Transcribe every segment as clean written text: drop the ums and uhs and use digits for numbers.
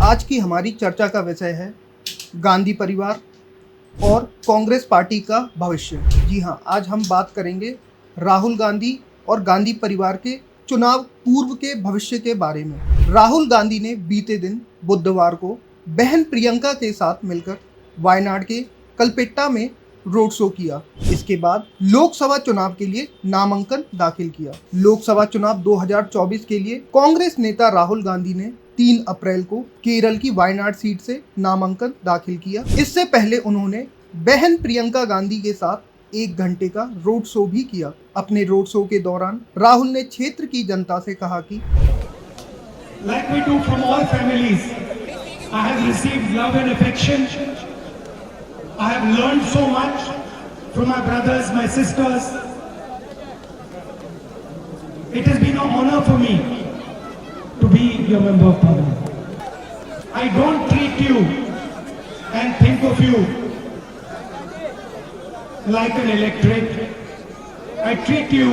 आज की हमारी चर्चा का विषय है गांधी परिवार और कांग्रेस पार्टी का भविष्य। जी हाँ, आज हम बात करेंगे राहुल गांधी और गांधी परिवार के चुनाव पूर्व के भविष्य के बारे में। राहुल गांधी ने बीते दिन बुधवार को बहन प्रियंका के साथ मिलकर वायनाड के कलपेट्टा में रोड शो किया। इसके बाद लोकसभा चुनाव के लिए नामांकन दाखिल किया। लोकसभा चुनाव 2024 के लिए कांग्रेस नेता राहुल गांधी ने 3 अप्रैल को केरल की वायनाड सीट से नामांकन दाखिल किया। इससे पहले उन्होंने बहन प्रियंका गांधी के साथ 1 घंटे का रोड शो भी किया। अपने रोड शो के दौरान राहुल ने क्षेत्र की जनता से कहा कि Like we do from all families, I have received love and affection. I have learned so much from my brothers, my sisters. It has been an honor for me to be your member of parliament. I don't treat you and think of you like an electorate. I treat you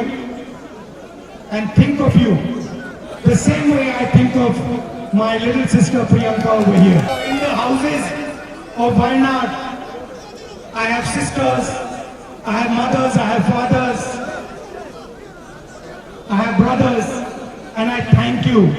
and think of you the same way I think of my little sister Priyanka over here. In the houses of Wayanad, I have sisters, I have mothers, I have fathers, I have brothers, and I thank you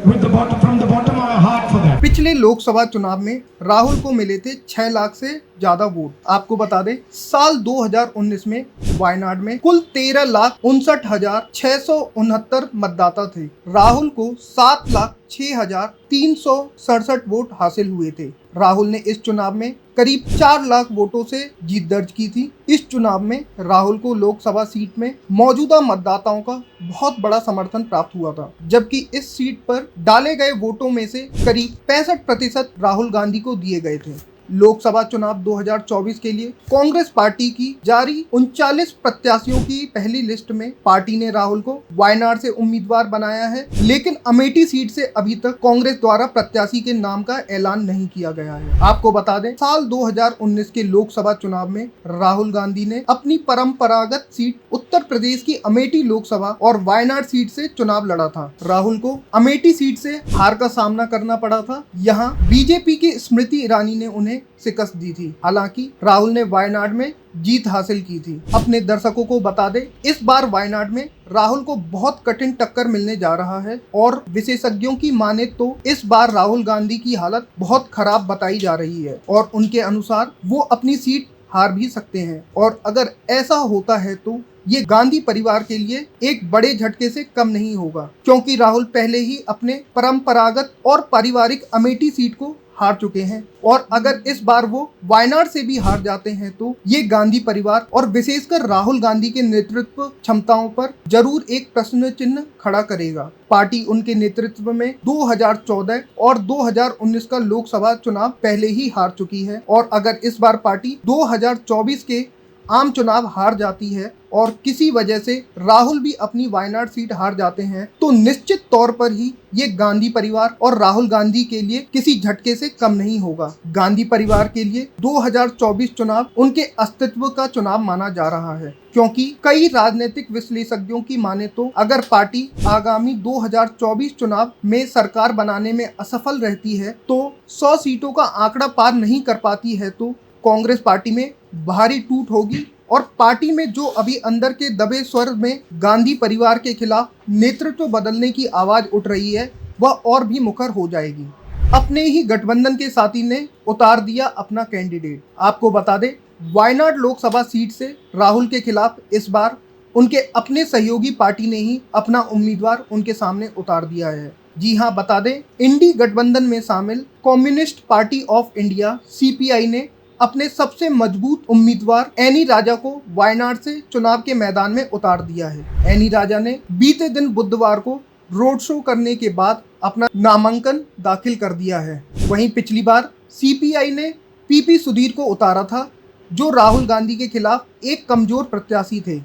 from the bottom of my heart for that. पिछले लोकसभा चुनाव में राहुल को मिले थे 6 लाख से ज्यादा vote. आपको बता दें, साल 2019 में वायनाड में कुल 13,59,669 मतदाता थे। राहुल को 7,06,367 वोट हासिल हुए थे। राहुल ने इस चुनाव में करीब 4 लाख वोटों से जीत दर्ज की थी। इस चुनाव में राहुल को लोकसभा सीट में मौजूदा मतदाताओं का बहुत बड़ा समर्थन प्राप्त हुआ था, जबकि इस सीट पर डाले गए वोटों में से करीब 65% राहुल गांधी को दिए गए थे। लोकसभा चुनाव 2024 के लिए कांग्रेस पार्टी की जारी 39 प्रत्याशियों की पहली लिस्ट में पार्टी ने राहुल को वायनाड से उम्मीदवार बनाया है, लेकिन अमेठी सीट से अभी तक कांग्रेस द्वारा प्रत्याशी के नाम का ऐलान नहीं किया गया है। आपको बता दें, साल 2019 के लोकसभा चुनाव में राहुल गांधी ने अपनी परंपरागत सीट उत्तर प्रदेश की अमेठी लोकसभा और वायनाड सीट से चुनाव लड़ा था। राहुल को अमेठी सीट से हार का सामना करना पड़ा था। यहाँ बीजेपी की स्मृति ईरानी ने उन्हें शिकस्त दी थी। हालांकि राहुल ने वायनाड में जीत हासिल की थी। अपने दर्शकों को बता दें, इस बार वायनाड में राहुल को बहुत कठिन टक्कर मिलने जा रहा है और विशेषज्ञों की माने तो इस बार राहुल गांधी की हालत बहुत खराब बताई जा रही है और उनके अनुसार वो अपनी सीट हार भी सकते हैं। और अगर ऐसा होता है तो ये गांधी परिवार के लिए एक बड़े झटके से कम नहीं होगा, क्योंकि राहुल पहले ही अपने परंपरागत और पारिवारिक अमेठी सीट को हार चुके हैं और अगर इस बार वो वायनाड से भी हार जाते हैं तो ये गांधी परिवार और विशेषकर राहुल गांधी के नेतृत्व क्षमताओं पर जरूर एक प्रश्न चिन्ह खड़ा करेगा। पार्टी उनके नेतृत्व में 2014 और 2019 का लोकसभा चुनाव पहले ही हार चुकी है और अगर इस बार पार्टी 2024 के आम चुनाव हार जाती है और किसी वजह से राहुल भी अपनी वायनाड सीट हार जाते हैं तो निश्चित तौर पर ही ये गांधी परिवार और राहुल गांधी के लिए किसी झटके से कम नहीं होगा। गांधी परिवार के लिए 2024 चुनाव उनके अस्तित्व का चुनाव माना जा रहा है, क्योंकि कई राजनीतिक विश्लेषज्ञों की माने तो अगर पार्टी आगामी 2024 चुनाव में सरकार बनाने में असफल रहती है तो 100 सीटों का आंकड़ा पार नहीं कर पाती है तो कांग्रेस पार्टी में भारी टूट होगी और पार्टी में जो अभी अंदर के दबे स्वर में गांधी परिवार के खिलाफ नेतृत्व बदलने की आवाज उठ रही है वह और भी मुखर हो जाएगी। अपने ही गठबंधन के साथी ने उतार दिया अपना कैंडिडेट। आपको बता दें, वायनाड लोकसभा सीट से राहुल के खिलाफ इस बार उनके अपने सहयोगी पार्टी ने ही अपना उम्मीदवार उनके सामने उतार दिया है। जी हाँ, बता दें, इंडी गठबंधन में शामिल communist party of India CPI ने अपने सबसे मजबूत उम्मीदवार एनी राजा को वायनाड से चुनाव के मैदान में उतार दिया है। एनी राजा ने बीते दिन बुधवार को रोड शो करने के बाद अपना नामांकन दाखिल कर दिया है। वहीं पिछली बार CPI ने PP सुधीर को उतारा था, जो राहुल गांधी के खिलाफ एक कमजोर प्रत्याशी थे।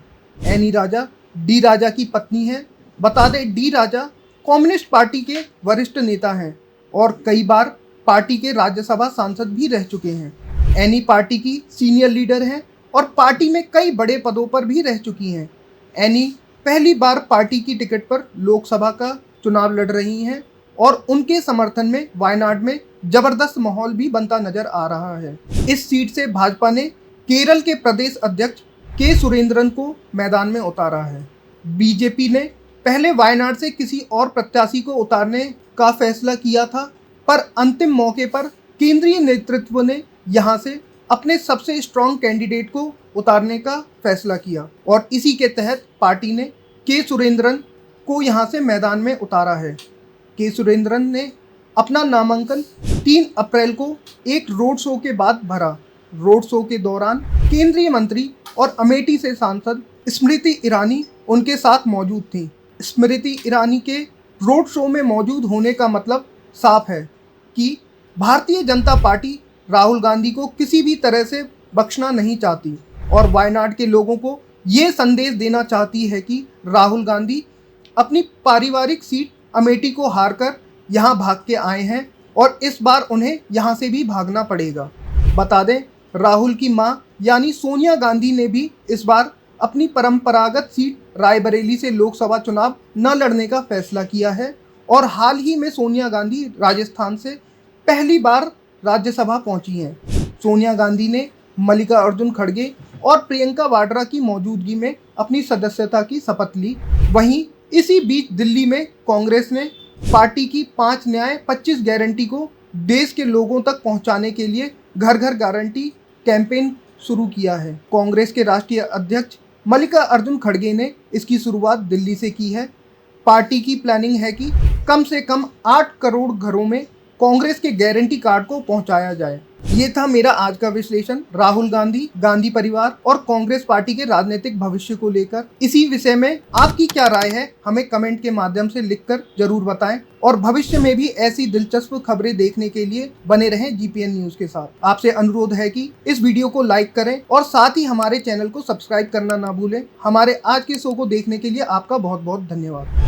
एनी राजा डी राजा की पत्नी है। बता दें, डी राजा कम्युनिस्ट पार्टी के वरिष्ठ नेता हैं और कई बार पार्टी के राज्यसभा सांसद भी रह चुके हैं। एनी पार्टी की सीनियर लीडर हैं और पार्टी में कई बड़े पदों पर भी रह चुकी हैं। एनी पहली बार पार्टी की टिकट पर लोकसभा का चुनाव लड़ रही हैं और उनके समर्थन में वायनाड में जबरदस्त माहौल भी बनता नजर आ रहा है। इस सीट से भाजपा ने केरल के प्रदेश अध्यक्ष के सुरेंद्रन को मैदान में उतारा है। बीजेपी ने पहले वायनाड से किसी और प्रत्याशी को उतारने का फैसला किया था, पर अंतिम मौके पर केंद्रीय नेतृत्व ने यहां से अपने सबसे स्ट्रांग कैंडिडेट को उतारने का फैसला किया और इसी के तहत पार्टी ने के सुरेंद्रन को यहां से मैदान में उतारा है। के सुरेंद्रन ने अपना नामांकन 3 अप्रैल को एक रोड शो के बाद भरा। रोड शो के दौरान केंद्रीय मंत्री और अमेठी से सांसद स्मृति ईरानी उनके साथ मौजूद थी। स्मृति ईरानी के रोड शो में मौजूद होने का मतलब साफ है कि भारतीय जनता पार्टी राहुल गांधी को किसी भी तरह से बख्शना नहीं चाहती और वायनाड के लोगों को ये संदेश देना चाहती है कि राहुल गांधी अपनी पारिवारिक सीट अमेठी को हारकर यहाँ भाग के आए हैं और इस बार उन्हें यहाँ से भी भागना पड़ेगा। बता दें, राहुल की मां यानी सोनिया गांधी ने भी इस बार अपनी परंपरागत सीट रायबरेली से लोकसभा चुनाव न लड़ने का फैसला किया है और हाल ही में सोनिया गांधी राजस्थान से पहली बार राज्यसभा पहुंची हैं। सोनिया गांधी ने मल्लिकार्जुन खड़गे और प्रियंका वाड्रा की मौजूदगी में अपनी सदस्यता की शपथ ली। वहीं इसी बीच दिल्ली में कांग्रेस ने पार्टी की 5 न्याय 25 गारंटी को देश के लोगों तक पहुंचाने के लिए घर घर गारंटी कैंपेन शुरू किया है। कांग्रेस के राष्ट्रीय अध्यक्ष मल्लिकार्जुन खड़गे ने इसकी शुरुआत दिल्ली से की है। पार्टी की प्लानिंग है कि कम से कम 8 करोड़ घरों में कांग्रेस के गारंटी कार्ड को पहुंचाया जाए। ये था मेरा आज का विश्लेषण राहुल गांधी, गांधी परिवार और कांग्रेस पार्टी के राजनीतिक भविष्य को लेकर। इसी विषय में आपकी क्या राय है हमें कमेंट के माध्यम से लिखकर जरूर बताएं और भविष्य में भी ऐसी दिलचस्प खबरें देखने के लिए बने रहें जीपीएन न्यूज के साथ। आपसे अनुरोध है कि इस वीडियो को लाइक करें और साथ ही हमारे चैनल को सब्सक्राइब करना ना भूलें। हमारे आज के शो को देखने के लिए आपका बहुत बहुत धन्यवाद।